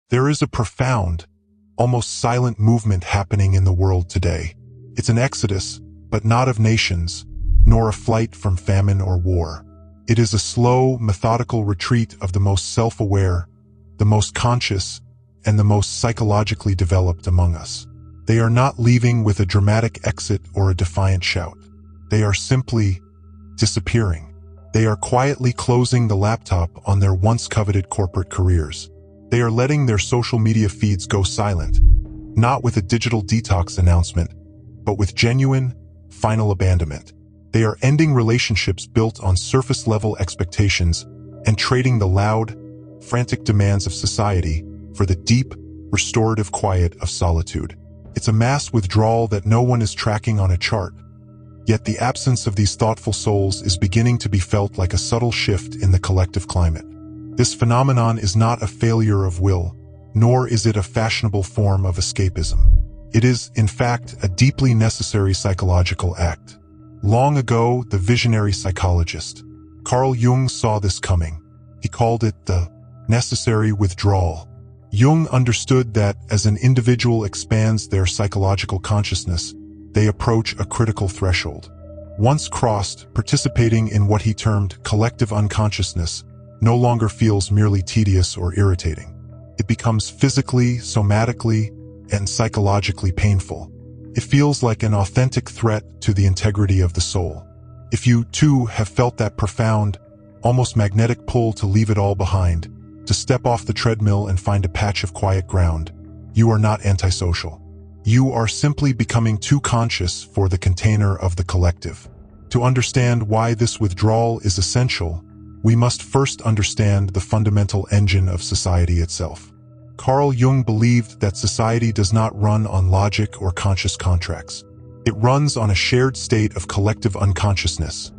There is a profound, almost silent movement happening in the world today. It's an exodus, but not of nations, nor a flight from famine or war. It is a slow, methodical retreat of the most self-aware, the most conscious, and the most psychologically developed among us. They are not leaving with a dramatic exit or a defiant shout. They are simply disappearing. They are quietly closing the laptop on their once-coveted corporate careers. They are letting their social media feeds go silent, not with a digital detox announcement, but with genuine, final abandonment. They are ending relationships built on surface-level expectations and trading the loud, frantic demands of society for the deep, restorative quiet of solitude. It's a mass withdrawal that no one is tracking on a chart. Yet the absence of these thoughtful souls is beginning to be felt like a subtle shift in the collective climate. This phenomenon is not a failure of will, nor is it a fashionable form of escapism. It is, in fact, a deeply necessary psychological act. Long ago, the visionary psychologist, Carl Jung, saw this coming. He called it the necessary withdrawal. Jung understood that as an individual expands their psychological consciousness, they approach a critical threshold. Once crossed, participating in what he termed collective unconsciousness no longer feels merely tedious or irritating. It becomes physically, somatically, and psychologically painful. It feels like an authentic threat to the integrity of the soul. If you, too, have felt that profound, almost magnetic pull to leave it all behind, to step off the treadmill and find a patch of quiet ground, you are not antisocial. You are simply becoming too conscious for the container of the collective. To understand why this withdrawal is essential, we must first understand the fundamental engine of society itself. Carl Jung believed that society does not run on logic or conscious contracts. It runs on a shared state of collective unconsciousness,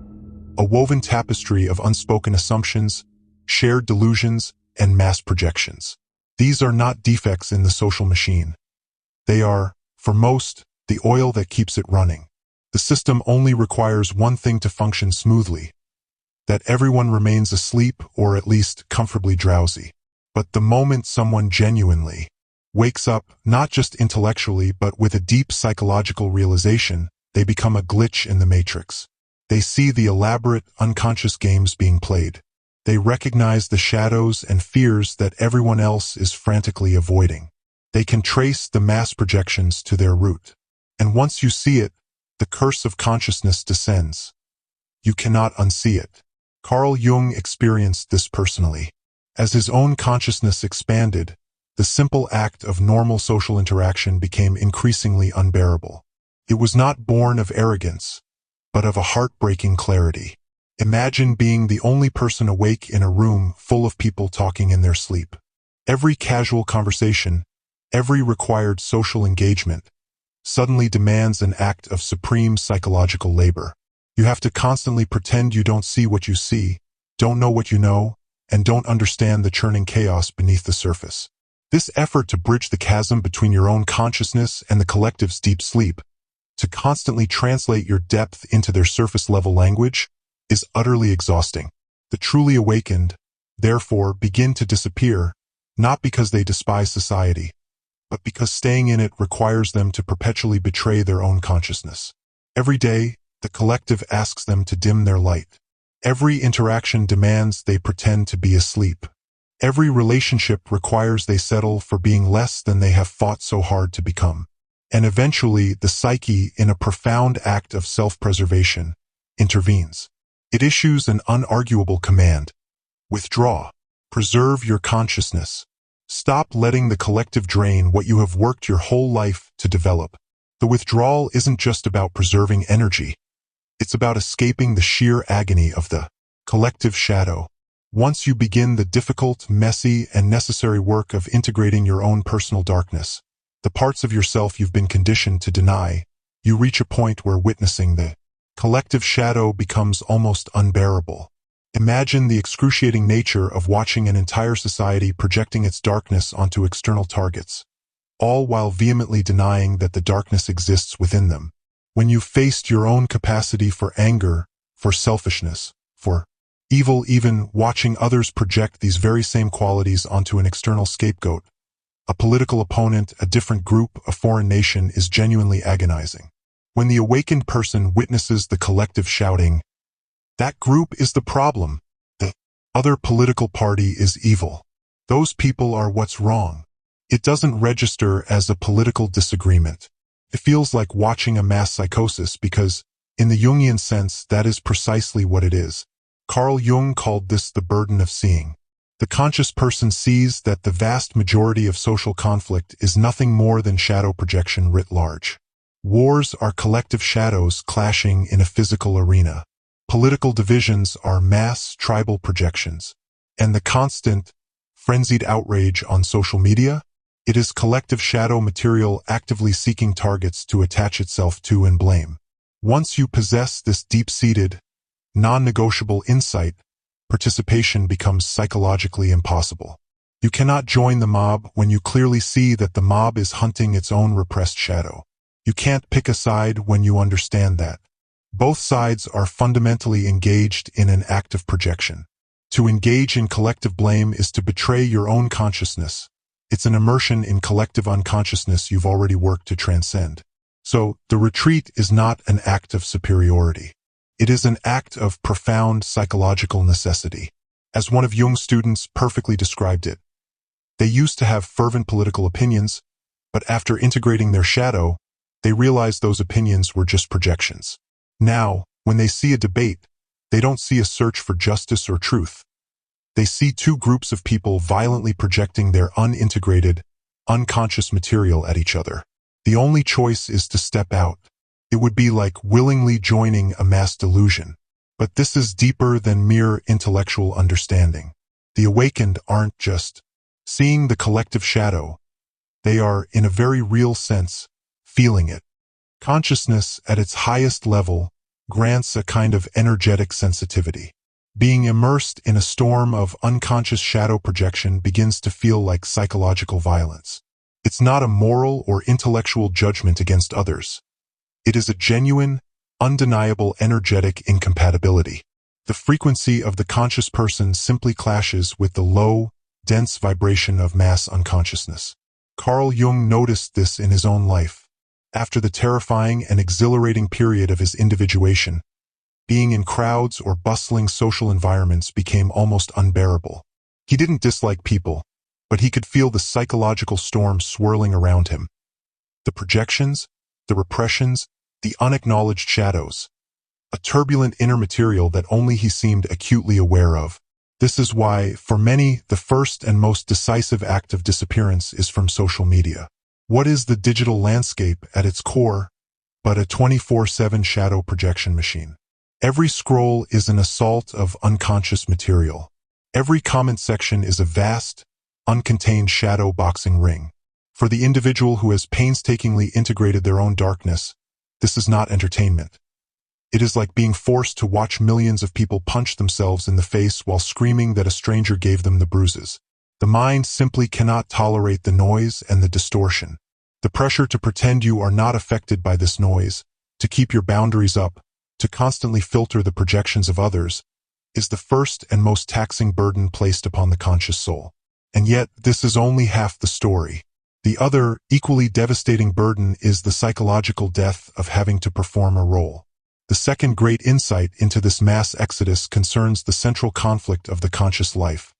a woven tapestry of unspoken assumptions, shared delusions, and mass projections. These are not defects in the social machine. They are, for most, the oil that keeps it running. The system only requires one thing to function smoothly: that everyone remains asleep or at least comfortably drowsy. But the moment someone genuinely wakes up, not just intellectually but with a deep psychological realization, they become a glitch in the matrix. They see the elaborate, unconscious games being played. They recognize the shadows and fears that everyone else is frantically avoiding. They can trace the mass projections to their root. And once you see it, the curse of consciousness descends. You cannot unsee it. Carl Jung experienced this personally. As his own consciousness expanded, the simple act of normal social interaction became increasingly unbearable. It was not born of arrogance, but of a heartbreaking clarity. Imagine being the only person awake in a room full of people talking in their sleep. Every casual conversation, every required social engagement, suddenly demands an act of supreme psychological labor. You have to constantly pretend you don't see what you see, don't know what you know, and don't understand the churning chaos beneath the surface. This effort to bridge the chasm between your own consciousness and the collective's deep sleep, to constantly translate your depth into their surface-level language, is utterly exhausting. The truly awakened, therefore, begin to disappear, not because they despise society, but because staying in it requires them to perpetually betray their own consciousness. Every day, the collective asks them to dim their light. Every interaction demands they pretend to be asleep. Every relationship requires they settle for being less than they have fought so hard to become. And eventually, the psyche, in a profound act of self-preservation, intervenes. It issues an unarguable command: withdraw. Preserve your consciousness. Stop letting the collective drain what you have worked your whole life to develop. The withdrawal isn't just about preserving energy. It's about escaping the sheer agony of the collective shadow. Once you begin the difficult, messy, and necessary work of integrating your own personal darkness, the parts of yourself you've been conditioned to deny, you reach a point where witnessing the collective shadow becomes almost unbearable. Imagine the excruciating nature of watching an entire society projecting its darkness onto external targets, all while vehemently denying that the darkness exists within them. When you faced your own capacity for anger, for selfishness, for evil, even watching others project these very same qualities onto an external scapegoat, a political opponent, a different group, a foreign nation is genuinely agonizing. When the awakened person witnesses the collective shouting, "That group is the problem. The other political party is evil. Those people are what's wrong." It doesn't register as a political disagreement. It feels like watching a mass psychosis because, in the Jungian sense, that is precisely what it is. Carl Jung called this the burden of seeing. The conscious person sees that the vast majority of social conflict is nothing more than shadow projection writ large. Wars are collective shadows clashing in a physical arena. Political divisions are mass tribal projections. And the constant, frenzied outrage on social media? It is collective shadow material actively seeking targets to attach itself to and blame. Once you possess this deep-seated, non-negotiable insight, participation becomes psychologically impossible. You cannot join the mob when you clearly see that the mob is hunting its own repressed shadow. You can't pick a side when you understand that. Both sides are fundamentally engaged in an act of projection. To engage in collective blame is to betray your own consciousness. It's an immersion in collective unconsciousness you've already worked to transcend. So, the retreat is not an act of superiority. It is an act of profound psychological necessity. As one of Jung's students perfectly described it, they used to have fervent political opinions, but after integrating their shadow, they realized those opinions were just projections. Now, when they see a debate, they don't see a search for justice or truth. They see two groups of people violently projecting their unintegrated, unconscious material at each other. The only choice is to step out. It would be like willingly joining a mass delusion. But this is deeper than mere intellectual understanding. The awakened aren't just seeing the collective shadow. They are, in a very real sense, feeling it. Consciousness, at its highest level, grants a kind of energetic sensitivity. Being immersed in a storm of unconscious shadow projection begins to feel like psychological violence. It's not a moral or intellectual judgment against others. It is a genuine, undeniable energetic incompatibility. The frequency of the conscious person simply clashes with the low, dense vibration of mass unconsciousness. Carl Jung noticed this in his own life. After the terrifying and exhilarating period of his individuation, being in crowds or bustling social environments became almost unbearable. He didn't dislike people, but he could feel the psychological storm swirling around him. The projections, the repressions, the unacknowledged shadows. A turbulent inner material that only he seemed acutely aware of. This is why, for many, the first and most decisive act of disappearance is from social media. What is the digital landscape at its core but a 24/7 shadow projection machine? Every scroll is an assault of unconscious material. Every comment section is a vast, uncontained shadow boxing ring. For the individual who has painstakingly integrated their own darkness, this is not entertainment. It is like being forced to watch millions of people punch themselves in the face while screaming that a stranger gave them the bruises. The mind simply cannot tolerate the noise and the distortion. The pressure to pretend you are not affected by this noise, to keep your boundaries up, to constantly filter the projections of others, is the first and most taxing burden placed upon the conscious soul. And yet, this is only half the story. The other, equally devastating burden is the psychological death of having to perform a role. The second great insight into this mass exodus concerns the central conflict of the conscious life,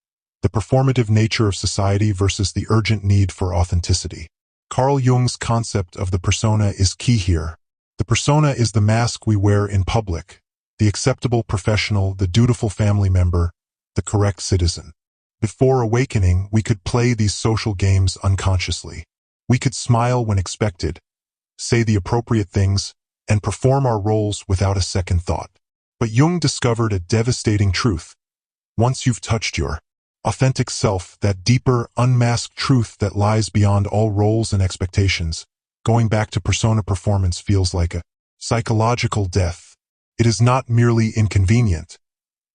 the performative nature of society versus the urgent need for authenticity. Carl Jung's concept of the persona is key here. The persona is the mask we wear in public, the acceptable professional, the dutiful family member, the correct citizen. Before awakening, we could play these social games unconsciously. We could smile when expected, say the appropriate things, and perform our roles without a second thought. But Jung discovered a devastating truth. Once you've touched your authentic self, that deeper, unmasked truth that lies beyond all roles and expectations, going back to persona performance feels like a psychological death. It is not merely inconvenient.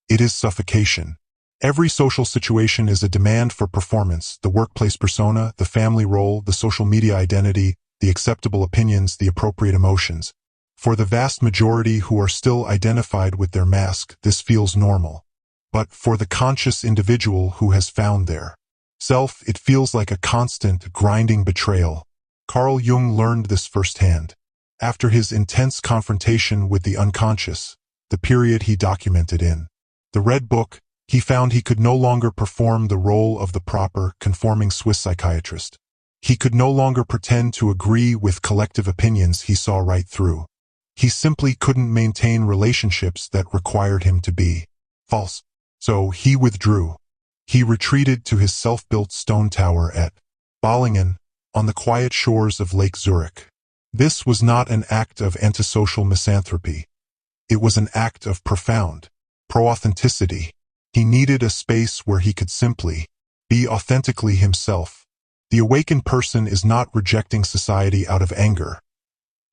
It is suffocation. Every social situation is a demand for performance, the workplace persona, the family role, the social media identity, the acceptable opinions, the appropriate emotions. For the vast majority who are still identified with their mask, this feels normal. But for the conscious individual who has found their Self, it feels like a constant, grinding betrayal. Carl Jung learned this firsthand. After his intense confrontation with the unconscious, the period he documented in the Red Book, he found he could no longer perform the role of the proper, conforming Swiss psychiatrist. He could no longer pretend to agree with collective opinions he saw right through. He simply couldn't maintain relationships that required him to be false. So he withdrew. He retreated to his self-built stone tower at Bollingen, on the quiet shores of Lake Zurich. This was not an act of antisocial misanthropy. It was an act of profound pro-authenticity. He needed a space where he could simply be authentically himself. The awakened person is not rejecting society out of anger.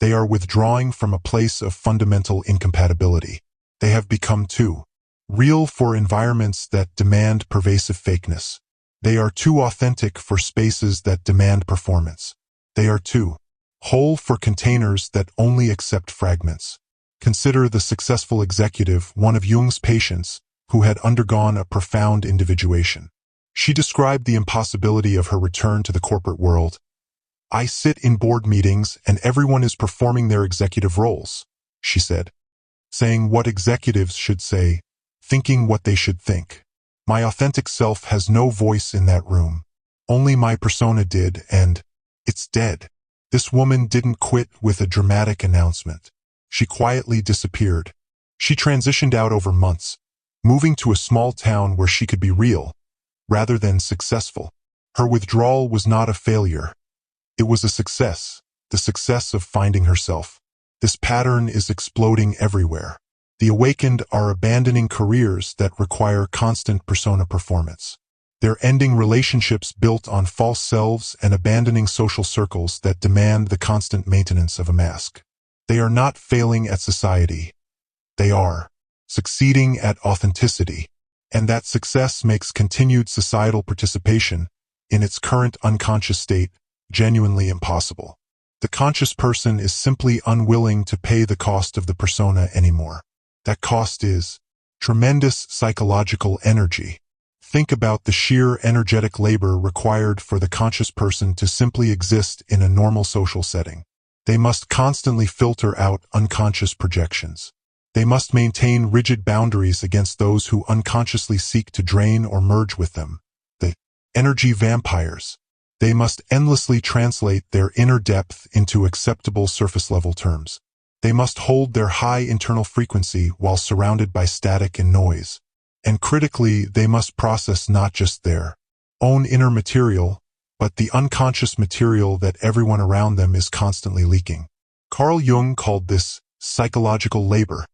They are withdrawing from a place of fundamental incompatibility. They have become too real for environments that demand pervasive fakeness. They are too authentic for spaces that demand performance. They are too whole for containers that only accept fragments. Consider the successful executive, one of Jung's patients, who had undergone a profound individuation. She described the impossibility of her return to the corporate world. "I sit in board meetings and everyone is performing their executive roles," she said, saying what executives should say, thinking what they should think. "My authentic self has no voice in that room. Only my persona did, and it's dead." This woman didn't quit with a dramatic announcement. She quietly disappeared. She transitioned out over months, moving to a small town where she could be real, rather than successful. Her withdrawal was not a failure. It was a success, the success of finding herself. This pattern is exploding everywhere. The awakened are abandoning careers that require constant persona performance. They're ending relationships built on false selves and abandoning social circles that demand the constant maintenance of a mask. They are not failing at society. They are succeeding at authenticity. And that success makes continued societal participation, in its current unconscious state, genuinely impossible. The conscious person is simply unwilling to pay the cost of the persona anymore. That cost is tremendous psychological energy. Think about the sheer energetic labor required for the conscious person to simply exist in a normal social setting. They must constantly filter out unconscious projections. They must maintain rigid boundaries against those who unconsciously seek to drain or merge with them. The energy vampires. They must endlessly translate their inner depth into acceptable surface-level terms. They must hold their high internal frequency while surrounded by static and noise. And critically, they must process not just their own inner material, but the unconscious material that everyone around them is constantly leaking. Carl Jung called this psychological labor.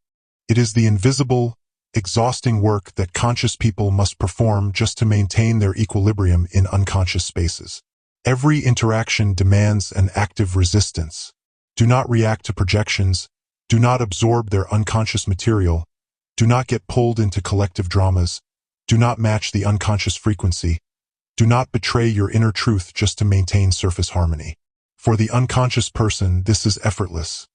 It is the invisible, exhausting work that conscious people must perform just to maintain their equilibrium in unconscious spaces. Every interaction demands an active resistance. Do not react to projections. Do not absorb their unconscious material. Do not get pulled into collective dramas. Do not match the unconscious frequency. Do not betray your inner truth just to maintain surface harmony. For the unconscious person, this is effortless.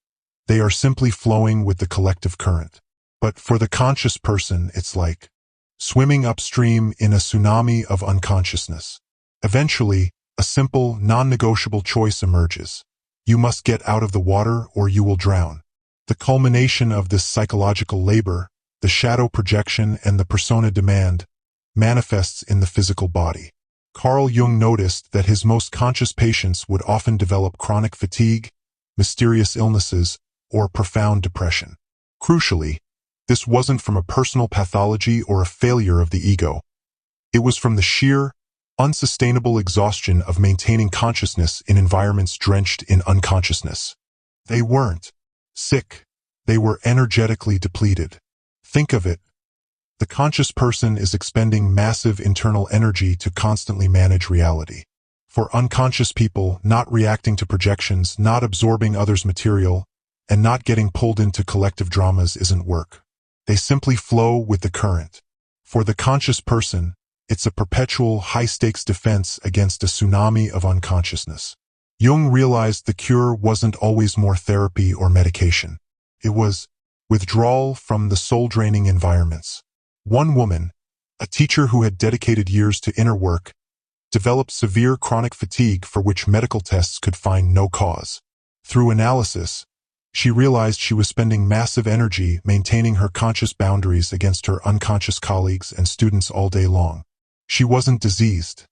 They are simply flowing with the collective current. But for the conscious person, it's like swimming upstream in a tsunami of unconsciousness. Eventually, a simple, non-negotiable choice emerges. You must get out of the water or you will drown. The culmination of this psychological labor, the shadow projection and the persona demand, manifests in the physical body. Carl Jung noticed that his most conscious patients would often develop chronic fatigue, mysterious illnesses, or profound depression. Crucially, this wasn't from a personal pathology or a failure of the ego. It was from the sheer, unsustainable exhaustion of maintaining consciousness in environments drenched in unconsciousness. They weren't sick. They were energetically depleted. Think of it. The conscious person is expending massive internal energy to constantly manage reality. For unconscious people, not reacting to projections, not absorbing others' material, and not getting pulled into collective dramas isn't work. They simply flow with the current. For the conscious person, it's a perpetual high-stakes defense against a tsunami of unconsciousness. Jung realized the cure wasn't always more therapy or medication. It was withdrawal from the soul-draining environments. One woman, a teacher who had dedicated years to inner work, developed severe chronic fatigue for which medical tests could find no cause. Through analysis, she realized she was spending massive energy maintaining her conscious boundaries against her unconscious colleagues and students all day long. She wasn't diseased.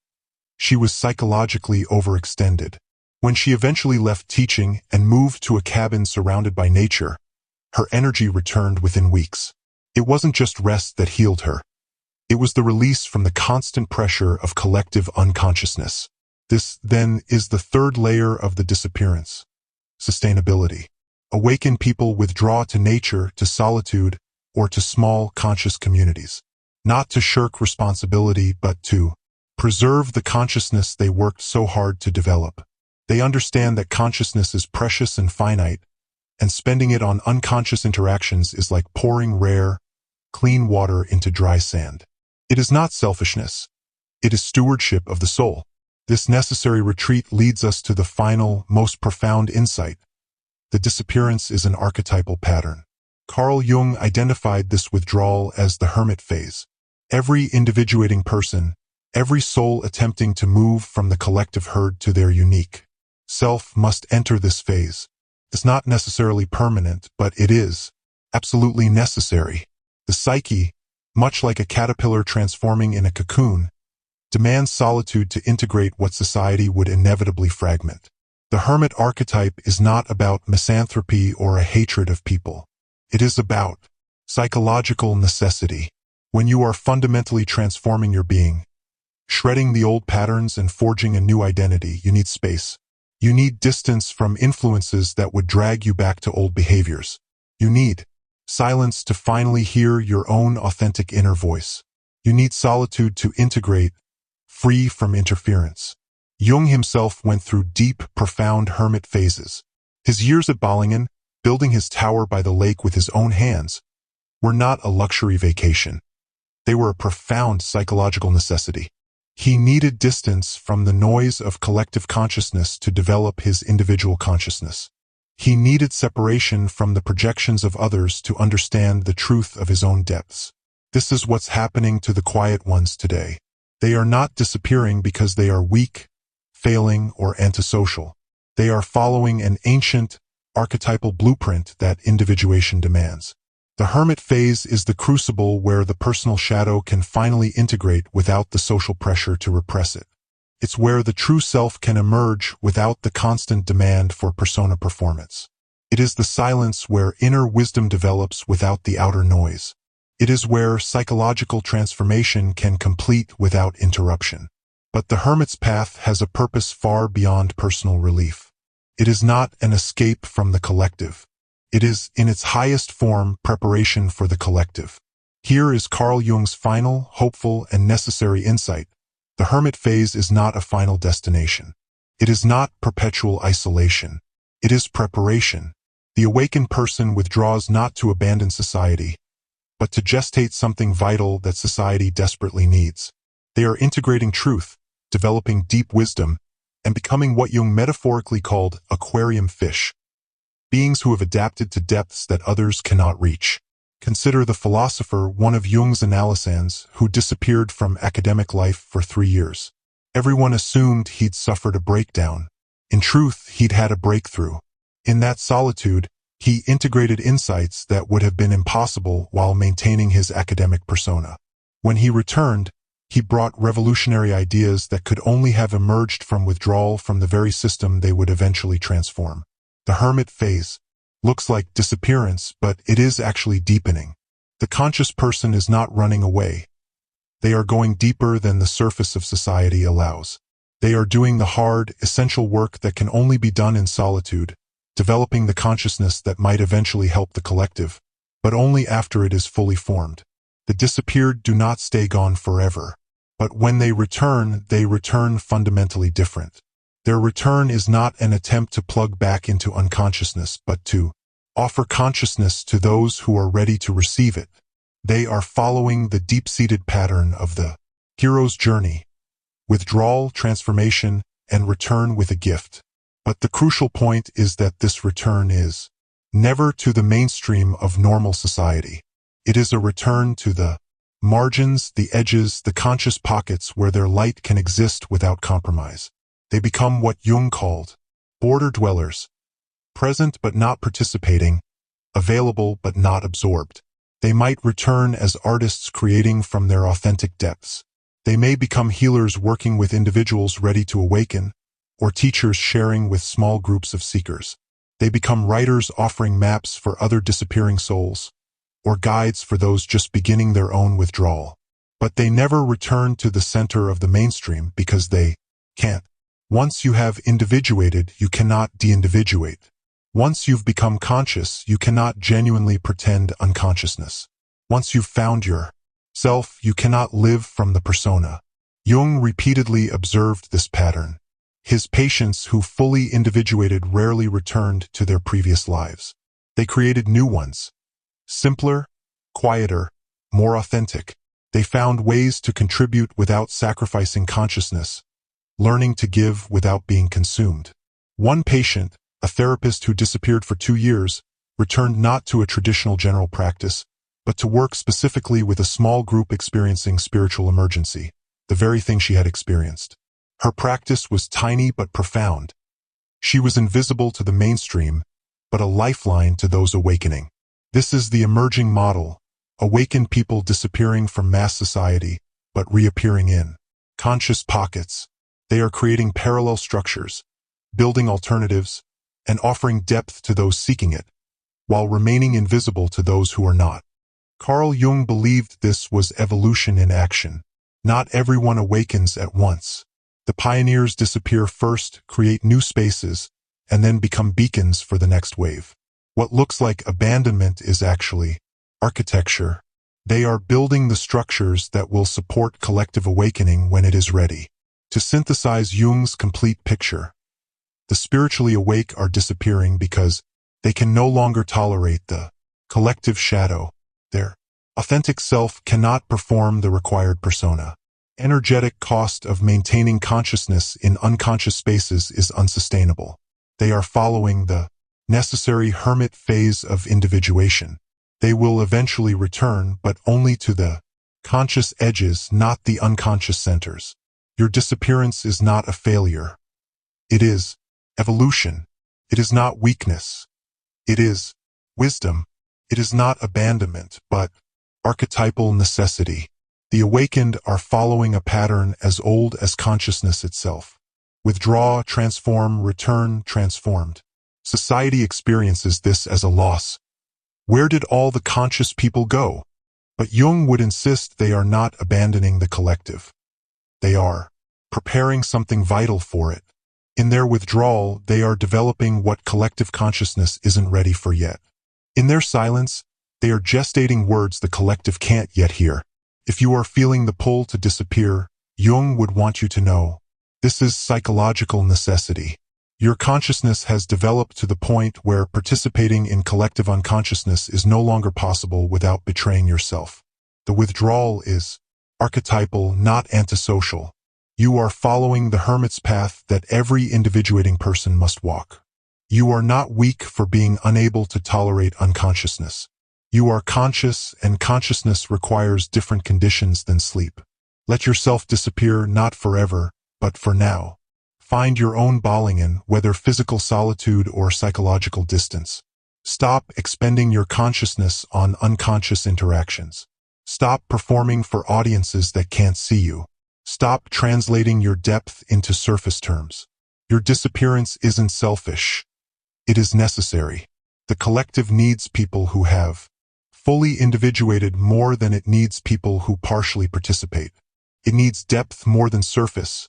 She was psychologically overextended. When she eventually left teaching and moved to a cabin surrounded by nature, her energy returned within weeks. It wasn't just rest that healed her. It was the release from the constant pressure of collective unconsciousness. This, then, is the third layer of the disappearance: sustainability. Awakened people withdraw to nature, to solitude, or to small, conscious communities. Not to shirk responsibility, but to preserve the consciousness they worked so hard to develop. They understand that consciousness is precious and finite, and spending it on unconscious interactions is like pouring rare, clean water into dry sand. It is not selfishness. It is stewardship of the soul. This necessary retreat leads us to the final, most profound insight. The disappearance is an archetypal pattern. Carl Jung identified this withdrawal as the hermit phase. Every individuating person, every soul attempting to move from the collective herd to their unique self must enter this phase. It's not necessarily permanent, but it is absolutely necessary. The psyche, much like a caterpillar transforming in a cocoon, demands solitude to integrate what society would inevitably fragment. The hermit archetype is not about misanthropy or a hatred of people. It is about psychological necessity. When you are fundamentally transforming your being, shredding the old patterns and forging a new identity, you need space. You need distance from influences that would drag you back to old behaviors. You need silence to finally hear your own authentic inner voice. You need solitude to integrate, free from interference. Jung himself went through deep, profound hermit phases. His years at Balingen, building his tower by the lake with his own hands, were not a luxury vacation. They were a profound psychological necessity. He needed distance from the noise of collective consciousness to develop his individual consciousness. He needed separation from the projections of others to understand the truth of his own depths. This is what's happening to the quiet ones today. They are not disappearing because they are weak, failing, or antisocial. They are following an ancient, archetypal blueprint that individuation demands. The hermit phase is the crucible where the personal shadow can finally integrate without the social pressure to repress it. It's where the true self can emerge without the constant demand for persona performance. It is the silence where inner wisdom develops without the outer noise. It is where psychological transformation can complete without interruption. But the hermit's path has a purpose far beyond personal relief. It is not an escape from the collective. It is, in its highest form, preparation for the collective. Here is Carl Jung's final, hopeful, and necessary insight. The hermit phase is not a final destination. It is not perpetual isolation. It is preparation. The awakened person withdraws not to abandon society, but to gestate something vital that society desperately needs. They are integrating truth, developing deep wisdom, and becoming what Jung metaphorically called aquarium fish. Beings who have adapted to depths that others cannot reach. Consider the philosopher, one of Jung's analysans, who disappeared from academic life for 3 years. Everyone assumed he'd suffered a breakdown. In truth, he'd had a breakthrough. In that solitude, he integrated insights that would have been impossible while maintaining his academic persona. When he returned, he brought revolutionary ideas that could only have emerged from withdrawal from the very system they would eventually transform. The hermit phase looks like disappearance, but it is actually deepening. The conscious person is not running away. They are going deeper than the surface of society allows. They are doing the hard, essential work that can only be done in solitude, developing the consciousness that might eventually help the collective, but only after it is fully formed. The disappeared do not stay gone forever, but when they return fundamentally different. Their return is not an attempt to plug back into unconsciousness, but to offer consciousness to those who are ready to receive it. They are following the deep-seated pattern of the hero's journey: withdrawal, transformation, and return with a gift. But the crucial point is that this return is never to the mainstream of normal society. It is a return to the margins, the edges, the conscious pockets where their light can exist without compromise. They become what Jung called border dwellers, present but not participating, available but not absorbed. They might return as artists creating from their authentic depths. They may become healers working with individuals ready to awaken, or teachers sharing with small groups of seekers. They become writers offering maps for other disappearing souls, or guides for those just beginning their own withdrawal. But they never return to the center of the mainstream because they can't. Once you have individuated, you cannot de-individuate. Once you've become conscious, you cannot genuinely pretend unconsciousness. Once you've found your self, you cannot live from the persona. Jung repeatedly observed this pattern. His patients who fully individuated rarely returned to their previous lives. They created new ones. Simpler, quieter, more authentic. They found ways to contribute without sacrificing consciousness, learning to give without being consumed. One patient, a therapist who disappeared for 2 years, returned not to a traditional general practice, but to work specifically with a small group experiencing spiritual emergency, the very thing she had experienced. Her practice was tiny but profound. She was invisible to the mainstream, but a lifeline to those awakening. This is the emerging model, awakened people disappearing from mass society, but reappearing in conscious pockets. They are creating parallel structures, building alternatives, and offering depth to those seeking it, while remaining invisible to those who are not. Carl Jung believed this was evolution in action. Not everyone awakens at once. The pioneers disappear first, create new spaces, and then become beacons for the next wave. What looks like abandonment is actually architecture. They are building the structures that will support collective awakening when it is ready. To synthesize Jung's complete picture, the spiritually awake are disappearing because they can no longer tolerate the collective shadow. Their authentic self cannot perform the required persona. Energetic cost of maintaining consciousness in unconscious spaces is unsustainable. They are following the necessary hermit phase of individuation. They will eventually return, but only to the conscious edges, not the unconscious centers. Your disappearance is not a failure. It is evolution. It is not weakness. It is wisdom. It is not abandonment, but archetypal necessity. The awakened are following a pattern as old as consciousness itself. Withdraw, transform, return, transformed. Society experiences this as a loss. Where did all the conscious people go? But Jung would insist they are not abandoning the collective. They are preparing something vital for it. In their withdrawal, they are developing what collective consciousness isn't ready for yet. In their silence, they are gestating words the collective can't yet hear. If you are feeling the pull to disappear, Jung would want you to know, this is psychological necessity. Your consciousness has developed to the point where participating in collective unconsciousness is no longer possible without betraying yourself. The withdrawal is archetypal, not antisocial. You are following the hermit's path that every individuating person must walk. You are not weak for being unable to tolerate unconsciousness. You are conscious, and consciousness requires different conditions than sleep. Let yourself disappear not forever, but for now. Find your own Balingen, whether physical solitude or psychological distance. Stop expending your consciousness on unconscious interactions. Stop performing for audiences that can't see you. Stop translating your depth into surface terms. Your disappearance isn't selfish. It is necessary. The collective needs people who have fully individuated more than it needs people who partially participate. It needs depth more than surface,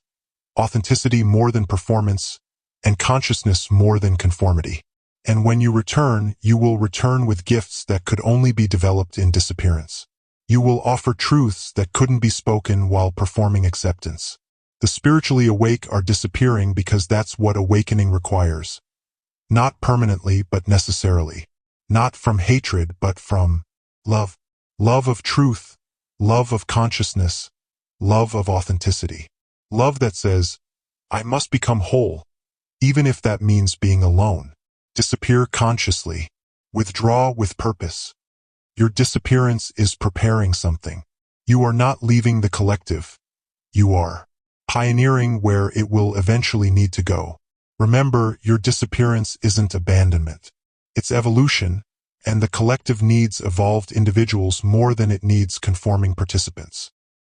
authenticity more than performance, and consciousness more than conformity. And when you will return with gifts that could only be developed in disappearance. You will offer truths that couldn't be spoken while performing acceptance. The spiritually awake are disappearing because that's what awakening requires. Not permanently, but necessarily. Not from hatred, but from love. Love of truth, love of consciousness, love of authenticity. Love that says, I must become whole, even if that means being alone. Disappear consciously. Withdraw with purpose. Your disappearance is preparing something. You are not leaving the collective. You are pioneering where it will eventually need to go. Remember, your disappearance isn't abandonment. It's evolution, and the collective needs evolved individuals more than it needs conforming participants.